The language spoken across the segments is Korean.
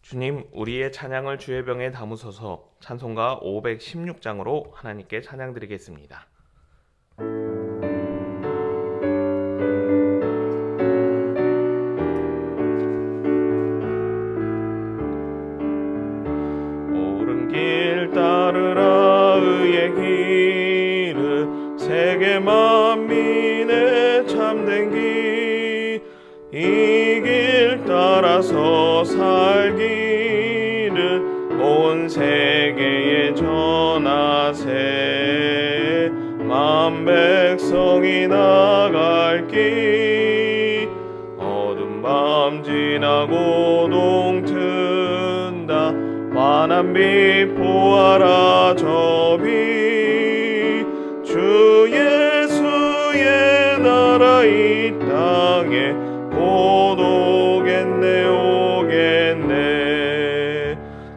주님, 우리의 찬양을 주의 병에 담으소서. 찬송가 516장으로 하나님께 찬양드리겠습니다. 옳은 길 따르라 의의 길을, 세계 만민의 참된 길, 이 길 따라서 살기를 온 세계에 전하세. 만 백성이 나갈 길, 어두운 밤 지나고 동튼다. 환한 빛 보아라 저 빛, 주 예수의 나라 이 땅에 곧 오겠네 오겠네.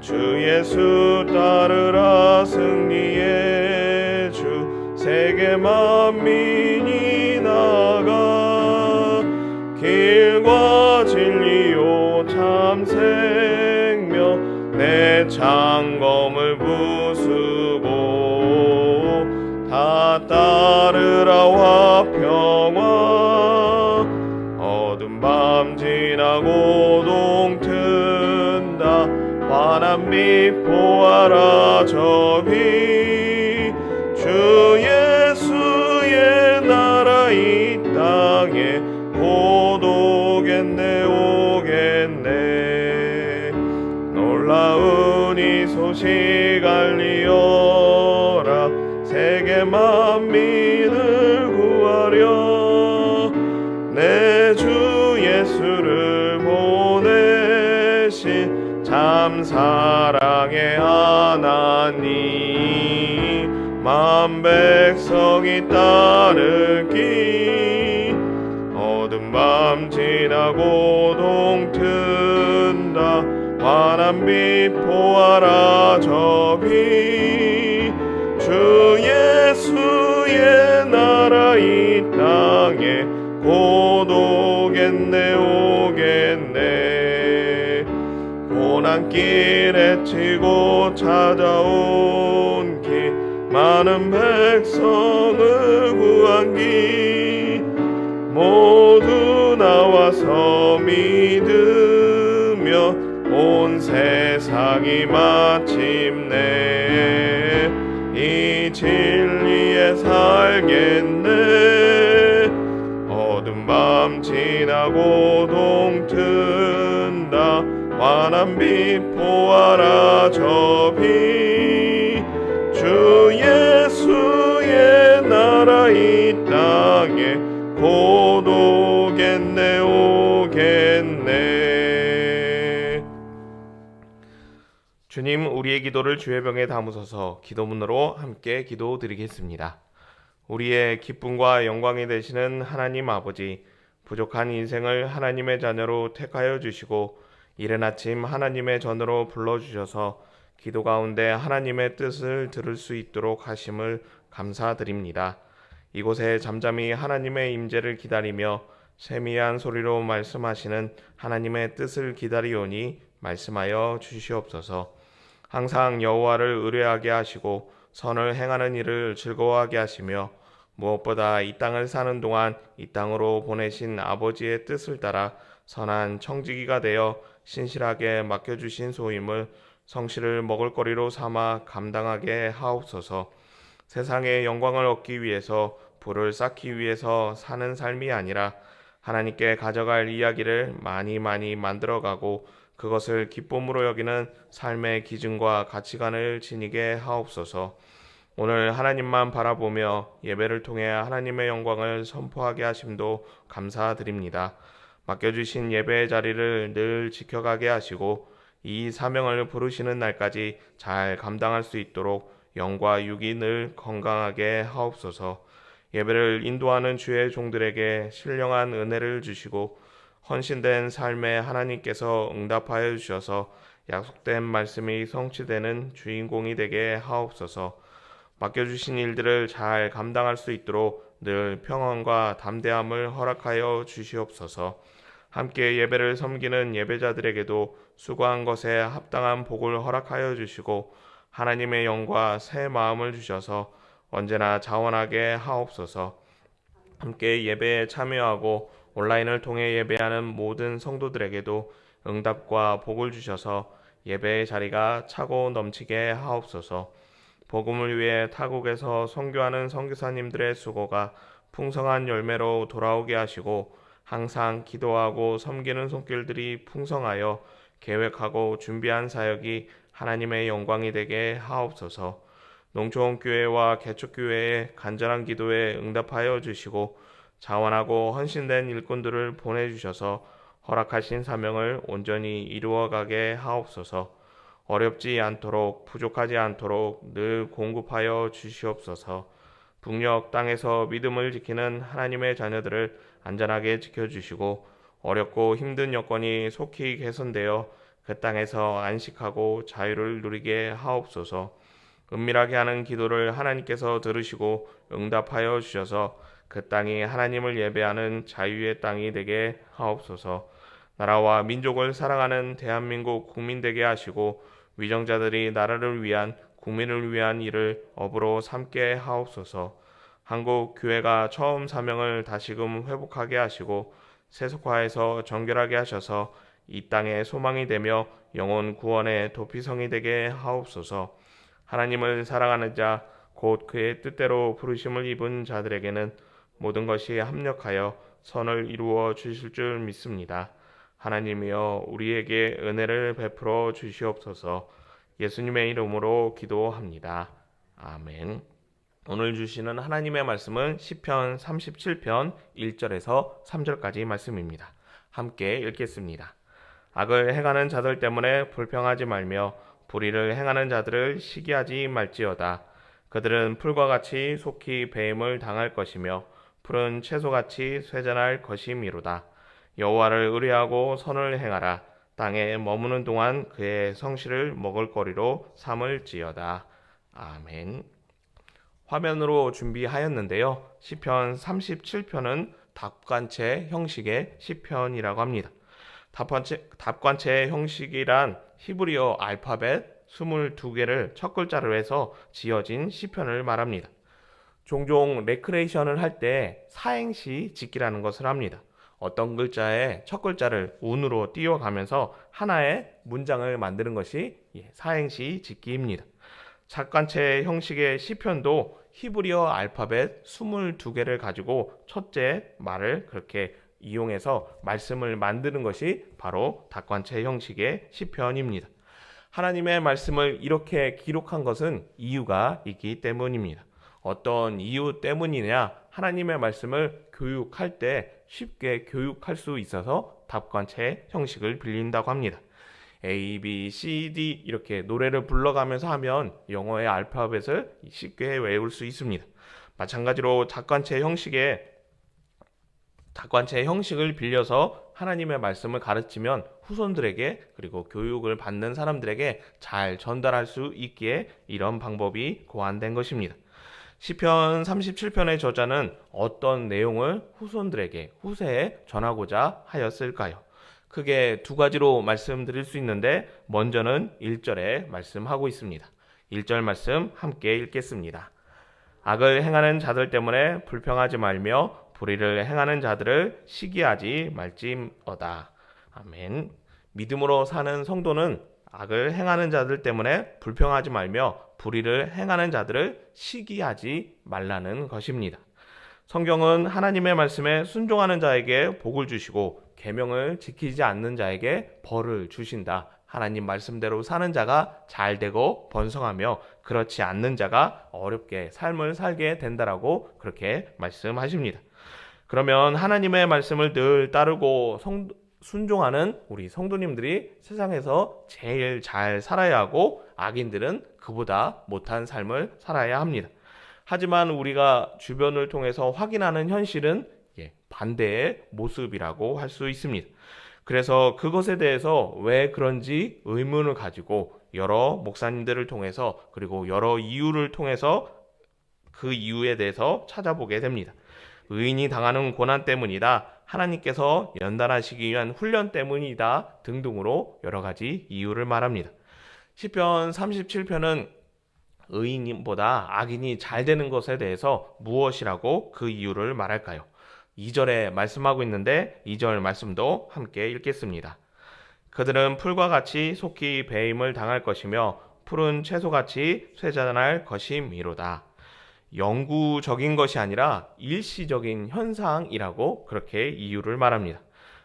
주 예수 따르라 승리의 주, 세계 만민이 나가. 길과 진리요 참 생명, 내 창검을 부수고 다 따르라 화평화. 어두운 밤 지나고 동튼다. 환한 빛 보아라 저 빛, 주 예수의 나라 이 땅에 곧 오겠네 오겠네. 놀라운 이 소식 알리어라, 세계 만민을 구하려 내 주 예수를 보내신 참 사랑의 하나님. 만 백성이 따르기, 어두운 밤 지나고 동튼다. 환한 빛 보아라 저 빛, 주 예수의 나라 이 땅에 곧 오겠네 오겠네. 고난길에 치고 찾아온 길, 많은 백성을 구한 길, 모두 나와서 믿으며 온 세상이 마침내 이 진리에 살겠네. 어두운 밤 지나고 동튼다. 환한 빛 보아라 저 빛, 주 예수의 나라 이 땅에 곧 오겠네 오겠네. 주님, 우리의 기도를 주의 병에 담으소서. 기도문으로 함께 기도드리겠습니다. 우리의 기쁨과 영광이 되시는 하나님 아버지, 부족한 인생을 하나님의 자녀로 택하여 주시고 이른 아침 하나님의 전으로 불러주셔서 기도 가운데 하나님의 뜻을 들을 수 있도록 하심을 감사드립니다. 이곳에 잠잠히 하나님의 임재를 기다리며 세미한 소리로 말씀하시는 하나님의 뜻을 기다리오니 말씀하여 주시옵소서. 항상 여호와를 의뢰하게 하시고 선을 행하는 일을 즐거워하게 하시며 무엇보다 이 땅을 사는 동안 이 땅으로 보내신 아버지의 뜻을 따라 선한 청지기가 되어 신실하게 맡겨주신 소임을 성실을 먹을거리로 삼아 감당하게 하옵소서. 세상의 영광을 얻기 위해서, 부를 쌓기 위해서 사는 삶이 아니라 하나님께 가져갈 이야기를 많이 만들어가고 그것을 기쁨으로 여기는 삶의 기준과 가치관을 지니게 하옵소서. 오늘 하나님만 바라보며 예배를 통해 하나님의 영광을 선포하게 하심도 감사드립니다. 맡겨주신 예배의 자리를 늘 지켜가게 하시고 이 사명을 부르시는 날까지 잘 감당할 수 있도록 영과 육이 늘 건강하게 하옵소서. 예배를 인도하는 주의 종들에게 신령한 은혜를 주시고 헌신된 삶에 하나님께서 응답하여 주셔서 약속된 말씀이 성취되는 주인공이 되게 하옵소서. 맡겨주신 일들을 잘 감당할 수 있도록 늘 평안과 담대함을 허락하여 주시옵소서. 함께 예배를 섬기는 예배자들에게도 수고한 것에 합당한 복을 허락하여 주시고 하나님의 영과 새 마음을 주셔서 언제나 자원하게 하옵소서. 함께 예배에 참여하고 온라인을 통해 예배하는 모든 성도들에게도 응답과 복을 주셔서 예배의 자리가 차고 넘치게 하옵소서. 복음을 위해 타국에서 선교하는 선교사님들의 수고가 풍성한 열매로 돌아오게 하시고 항상 기도하고 섬기는 손길들이 풍성하여 계획하고 준비한 사역이 하나님의 영광이 되게 하옵소서. 농촌교회와 개척교회의 간절한 기도에 응답하여 주시고 자원하고 헌신된 일꾼들을 보내주셔서 허락하신 사명을 온전히 이루어가게 하옵소서. 어렵지 않도록 부족하지 않도록 늘 공급하여 주시옵소서. 북녘 땅에서 믿음을 지키는 하나님의 자녀들을 안전하게 지켜주시고 어렵고 힘든 여건이 속히 개선되어 그 땅에서 안식하고 자유를 누리게 하옵소서. 은밀하게 하는 기도를 하나님께서 들으시고 응답하여 주셔서 그 땅이 하나님을 예배하는 자유의 땅이 되게 하옵소서. 나라와 민족을 사랑하는 대한민국 국민 되게 하시고 위정자들이 나라를 위한 국민을 위한 일을 업으로 삼게 하옵소서. 한국 교회가 처음 사명을 다시금 회복하게 하시고 세속화해서 정결하게 하셔서 이 땅의 소망이 되며 영혼 구원의 도피성이 되게 하옵소서. 하나님을 사랑하는 자, 곧 그의 뜻대로 부르심을 입은 자들에게는 모든 것이 합력하여 선을 이루어 주실 줄 믿습니다. 하나님이여 우리에게 은혜를 베풀어 주시옵소서. 예수님의 이름으로 기도합니다. 아멘. 오늘 주시는 하나님의 말씀은 시편 37편 1절에서 3절까지 말씀입니다. 함께 읽겠습니다. 악을 행하는 자들 때문에 불평하지 말며 불의를 행하는 자들을 시기하지 말지어다. 그들은 풀과 같이 속히 배임을 당할 것이며 푸른 채소같이 쇠잔할 것이미로다. 여호와를 의뢰하고 선을 행하라. 땅에 머무는 동안 그의 성실을 먹을거리로 삼을지어다. 아멘. 화면으로 준비하였는데요. 시편 37편은 답관체 형식의 시편이라고 합니다. 답관체 형식이란 히브리어 알파벳 22개를 첫 글자로 해서 지어진 시편을 말합니다. 종종 레크레이션을 할 때 사행시 짓기라는 것을 합니다. 어떤 글자의 첫 글자를 운으로 띄워가면서 하나의 문장을 만드는 것이 사행시 짓기입니다. 답관체 형식의 시편도 히브리어 알파벳 22개를 가지고 첫째 말을 그렇게 이용해서 말씀을 만드는 것이 바로 답관체 형식의 시편입니다. 하나님의 말씀을 이렇게 기록한 것은 이유가 있기 때문입니다. 어떤 이유 때문이냐? 하나님의 말씀을 교육할 때 쉽게 교육할 수 있어서 답관체 형식을 빌린다고 합니다. A, B, C, D 이렇게 노래를 불러가면서 하면 영어의 알파벳을 쉽게 외울 수 있습니다. 마찬가지로 답관체 형식을 빌려서 하나님의 말씀을 가르치면 후손들에게 그리고 교육을 받는 사람들에게 잘 전달할 수 있기에 이런 방법이 고안된 것입니다. 시편 37편의 저자는 어떤 내용을 후손들에게 후세에 전하고자 하였을까요? 크게 두 가지로 말씀드릴 수 있는데 먼저는 1절에 말씀하고 있습니다. 1절 말씀 함께 읽겠습니다. 악을 행하는 자들 때문에 불평하지 말며 불의를 행하는 자들을 시기하지 말지어다. 아멘. 믿음으로 사는 성도는 악을 행하는 자들 때문에 불평하지 말며 불의를 행하는 자들을 시기하지 말라는 것입니다. 성경은 하나님의 말씀에 순종하는 자에게 복을 주시고 계명을 지키지 않는 자에게 벌을 주신다. 하나님 말씀대로 사는 자가 잘 되고 번성하며 그렇지 않는 자가 어렵게 삶을 살게 된다라고 그렇게 말씀하십니다. 그러면 하나님의 말씀을 늘 따르고 순종하는 우리 성도님들이 세상에서 제일 잘 살아야 하고 악인들은 그보다 못한 삶을 살아야 합니다. 하지만 우리가 주변을 통해서 확인하는 현실은 반대의 모습이라고 할 수 있습니다. 그래서 그것에 대해서 왜 그런지 의문을 가지고 여러 목사님들을 통해서 그리고 여러 이유를 통해서 그 이유에 대해서 찾아보게 됩니다. 의인이 당하는 고난 때문이다. 하나님께서 연단하시기 위한 훈련 때문이다 등등으로 여러 가지 이유를 말합니다. 시편 37편은 의인보다 악인이 잘 되는 것에 대해서 무엇이라고 그 이유를 말할까요? 2절에 말씀하고 있는데 2절 말씀도 함께 읽겠습니다. 그들은 풀과 같이 속히 배임을 당할 것이며 푸른 채소같이 쇠잔할 것이미로다. 영구적인 것이 아니라 일시적인 현상이라고 그렇게 이유를 말합니다.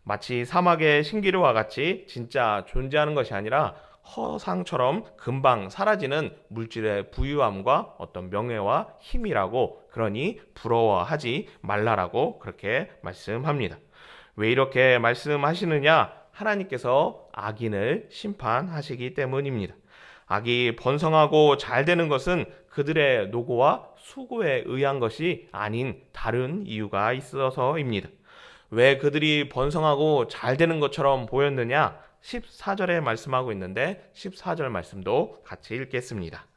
마치 사막의 신기루와 같이 진짜 존재하는 것이 아니라 허상처럼 금방 사라지는 물질의 부유함과 어떤 명예와 힘이라고, 그러니 부러워하지 말라라고 그렇게 말씀합니다. 왜 이렇게 말씀하시느냐? 하나님께서 악인을 심판하시기 때문입니다. 악이 번성하고 잘 되는 것은 그들의 노고와 수고에 의한 것이 아닌 다른 이유가 있어서입니다. 왜 그들이 번성하고 잘 되는 것처럼 보였느냐? 14절에 말씀하고 있는데 14절 말씀도 같이 읽겠습니다.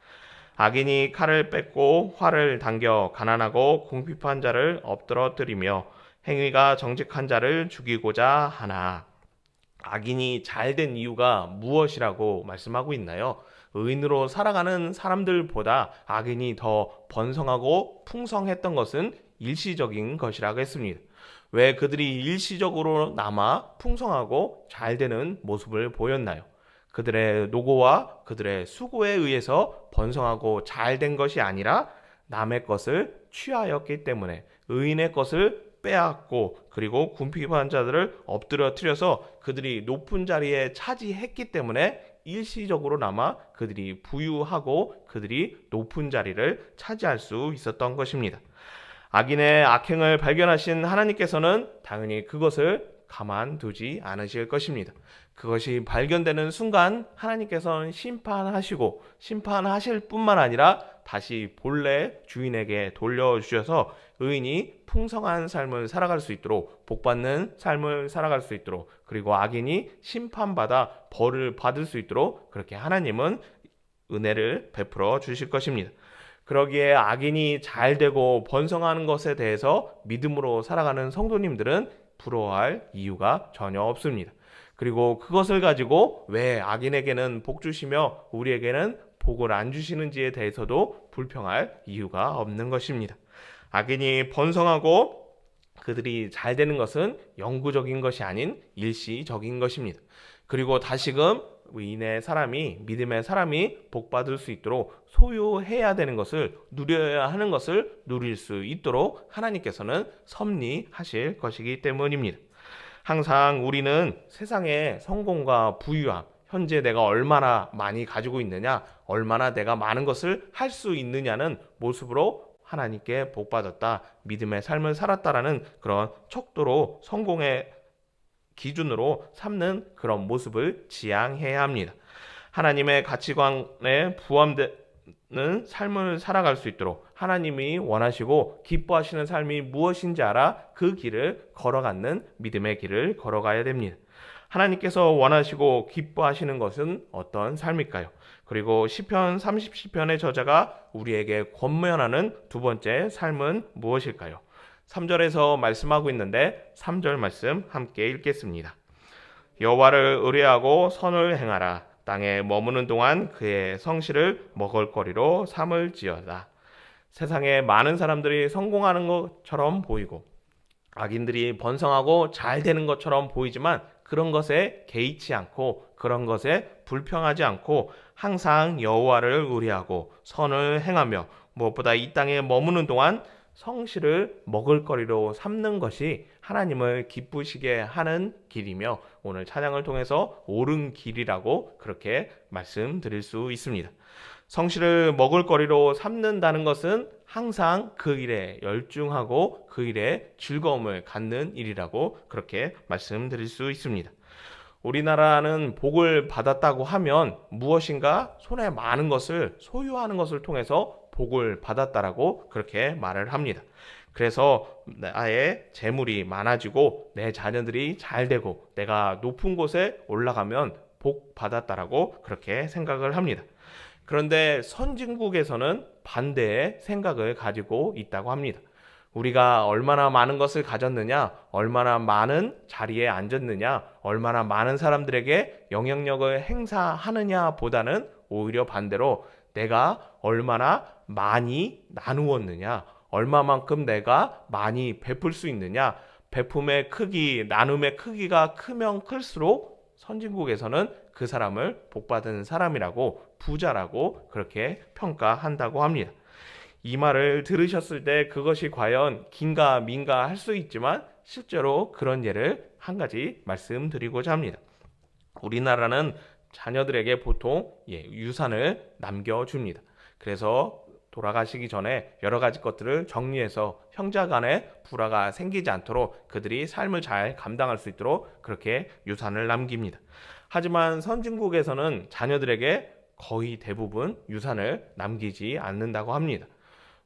악인이 칼을 뺏고 활을 당겨 가난하고 궁핍한 자를 엎드러뜨리며 행위가 정직한 자를 죽이고자 하나. 악인이 잘된 이유가 무엇이라고 말씀하고 있나요? 의인으로 살아가는 사람들보다 악인이 더 번성하고 풍성했던 것은 일시적인 것이라고 했습니다. 왜 그들이 일시적으로 남아 풍성하고 잘 되는 모습을 보였나요? 그들의 노고와 그들의 수고에 의해서 번성하고 잘 된 것이 아니라 남의 것을 취하였기 때문에, 의인의 것을 빼앗고 그리고 궁핍한 자들을 엎드려뜨려서 그들이 높은 자리에 차지했기 때문에 일시적으로 남아 그들이 부유하고 그들이 높은 자리를 차지할 수 있었던 것입니다. 악인의 악행을 발견하신 하나님께서는 당연히 그것을 가만두지 않으실 것입니다. 그것이 발견되는 순간 하나님께서는 심판하시고, 심판하실 뿐만 아니라 다시 본래 주인에게 돌려주셔서 의인이 풍성한 삶을 살아갈 수 있도록, 복받는 삶을 살아갈 수 있도록, 그리고 악인이 심판받아 벌을 받을 수 있도록 그렇게 하나님은 은혜를 베풀어 주실 것입니다. 그러기에 악인이 잘 되고 번성하는 것에 대해서 믿음으로 살아가는 성도님들은 부러워할 이유가 전혀 없습니다. 그리고 그것을 가지고 왜 악인에게는 복 주시며 우리에게는 복을 안 주시는지에 대해서도 불평할 이유가 없는 것입니다. 악인이 번성하고 그들이 잘 되는 것은 영구적인 것이 아닌 일시적인 것입니다. 그리고 다시금 의인의 사람이, 믿음의 사람이 복받을 수 있도록 소유해야 되는 것을, 누려야 하는 것을 누릴 수 있도록 하나님께서는 섭리하실 것이기 때문입니다. 항상 우리는 세상의 성공과 부유함, 현재 내가 얼마나 많이 가지고 있느냐, 얼마나 내가 많은 것을 할 수 있느냐는 모습으로 하나님께 복받았다, 믿음의 삶을 살았다라는 그런 척도로 성공의 기준으로 삼는 그런 모습을 지향해야 합니다. 하나님의 가치관에 부합되는 삶을 살아갈 수 있도록 하나님이 원하시고 기뻐하시는 삶이 무엇인지 알아 그 길을 걸어가는 믿음의 길을 걸어가야 됩니다. 하나님께서 원하시고 기뻐하시는 것은 어떤 삶일까요? 그리고 시편 30시편의 저자가 우리에게 권면하는 두 번째 삶은 무엇일까요? 3절에서 말씀하고 있는데 3절 말씀 함께 읽겠습니다. 여호와를 의뢰하고 선을 행하라. 땅에 머무는 동안 그의 성실을 먹을거리로 삼을지어다. 세상에 많은 사람들이 성공하는 것처럼 보이고 악인들이 번성하고 잘 되는 것처럼 보이지만 그런 것에 개의치 않고 그런 것에 불평하지 않고 항상 여호와를 의뢰하고 선을 행하며 무엇보다 이 땅에 머무는 동안 성실을 먹을거리로 삼는 것이 하나님을 기쁘시게 하는 길이며 오늘 찬양을 통해서 옳은 길이라고 그렇게 말씀드릴 수 있습니다. 성실을 먹을거리로 삼는다는 것은 항상 그 일에 열중하고 그 일에 즐거움을 갖는 일이라고 그렇게 말씀드릴 수 있습니다. 우리나라는 복을 받았다고 하면 무엇인가 손에 많은 것을 소유하는 것을 통해서 복을 받았다라고 그렇게 말을 합니다. 그래서 나의 재물이 많아지고 내 자녀들이 잘 되고 내가 높은 곳에 올라가면 복 받았다라고 그렇게 생각을 합니다. 그런데 선진국에서는 반대의 생각을 가지고 있다고 합니다. 우리가 얼마나 많은 것을 가졌느냐, 얼마나 많은 자리에 앉았느냐, 얼마나 많은 사람들에게 영향력을 행사하느냐 보다는 오히려 반대로 내가 얼마나 많이 나누었느냐, 얼마만큼 내가 많이 베풀 수 있느냐, 베품의 크기, 나눔의 크기가 크면 클수록 선진국에서는 그 사람을 복받은 사람이라고, 부자라고 그렇게 평가한다고 합니다. 이 말을 들으셨을 때 그것이 과연 긴가 민가 할 수 있지만 실제로 그런 예를 한 가지 말씀드리고자 합니다. 우리나라는 자녀들에게 보통 유산을 남겨줍니다. 그래서 돌아가시기 전에 여러 가지 것들을 정리해서 형제 간에 불화가 생기지 않도록 그들이 삶을 잘 감당할 수 있도록 그렇게 유산을 남깁니다. 하지만 선진국에서는 자녀들에게 거의 대부분 유산을 남기지 않는다고 합니다.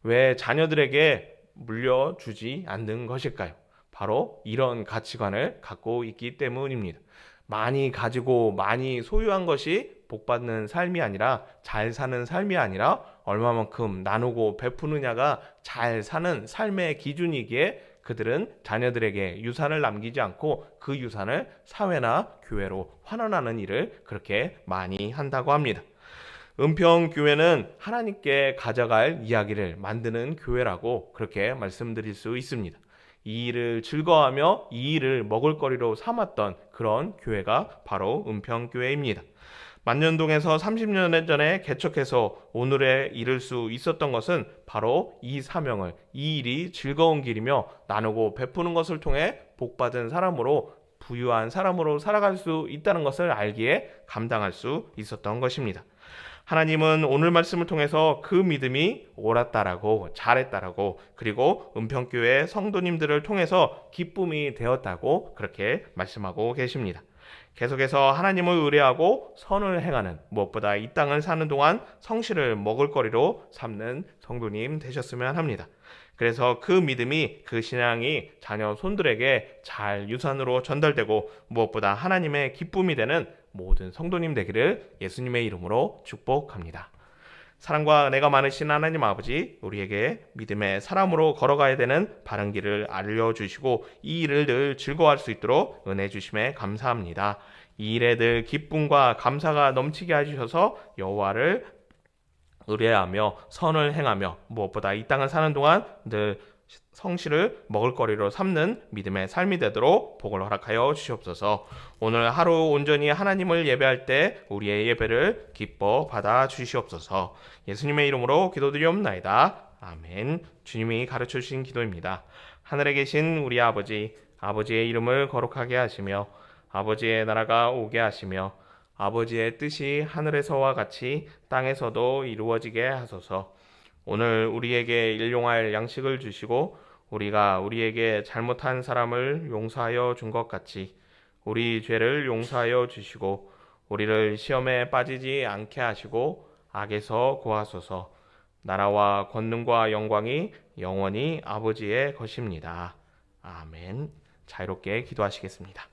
왜 자녀들에게 물려주지 않는 것일까요? 바로 이런 가치관을 갖고 있기 때문입니다. 많이 가지고 많이 소유한 것이 복받는 삶이 아니라, 잘 사는 삶이 아니라 얼마만큼 나누고 베푸느냐가 잘 사는 삶의 기준이기에 그들은 자녀들에게 유산을 남기지 않고 그 유산을 사회나 교회로 환원하는 일을 그렇게 많이 한다고 합니다. 은평교회는 하나님께 가져갈 이야기를 만드는 교회라고 그렇게 말씀드릴 수 있습니다. 이 일을 즐거워하며 이 일을 먹을거리로 삼았던 그런 교회가 바로 은평교회입니다. 만년동에서 30년 전에 개척해서 오늘에 이를 수 있었던 것은 바로 이 사명을, 이 일이 즐거운 길이며 나누고 베푸는 것을 통해 복받은 사람으로, 부유한 사람으로 살아갈 수 있다는 것을 알기에 감당할 수 있었던 것입니다. 하나님은 오늘 말씀을 통해서 그 믿음이 옳았다라고, 잘했다라고, 그리고 은평교회 성도님들을 통해서 기쁨이 되었다고 그렇게 말씀하고 계십니다. 계속해서 하나님을 의뢰하고 선을 행하는, 무엇보다 이 땅을 사는 동안 성실을 먹을거리로 삼는 성도님 되셨으면 합니다. 그래서 그 믿음이, 그 신앙이 자녀 손들에게 잘 유산으로 전달되고 무엇보다 하나님의 기쁨이 되는 모든 성도님 되기를 예수님의 이름으로 축복합니다. 사랑과 은혜가 많으신 하나님 아버지, 우리에게 믿음의 사람으로 걸어가야 되는 바른 길을 알려주시고 이 일을 늘 즐거워할 수 있도록 은혜 주심에 감사합니다. 이 일에 늘 기쁨과 감사가 넘치게 해주셔서 여호와를 의뢰하며 선을 행하며 무엇보다 이 땅을 사는 동안 늘 성실을 먹을거리로 삼는 믿음의 삶이 되도록 복을 허락하여 주시옵소서. 오늘 하루 온전히 하나님을 예배할 때 우리의 예배를 기뻐 받아 주시옵소서. 예수님의 이름으로 기도드리옵나이다. 아멘. 주님이 가르쳐 주신 기도입니다. 하늘에 계신 우리 아버지, 아버지의 이름을 거룩하게 하시며 아버지의 나라가 오게 하시며 아버지의 뜻이 하늘에서와 같이 땅에서도 이루어지게 하소서. 오늘 우리에게 일용할 양식을 주시고 우리가 우리에게 잘못한 사람을 용서하여 준 것 같이 우리 죄를 용서하여 주시고 우리를 시험에 빠지지 않게 하시고 악에서 구하소서. 나라와 권능과 영광이 영원히 아버지의 것입니다. 아멘. 자유롭게 기도하시겠습니다.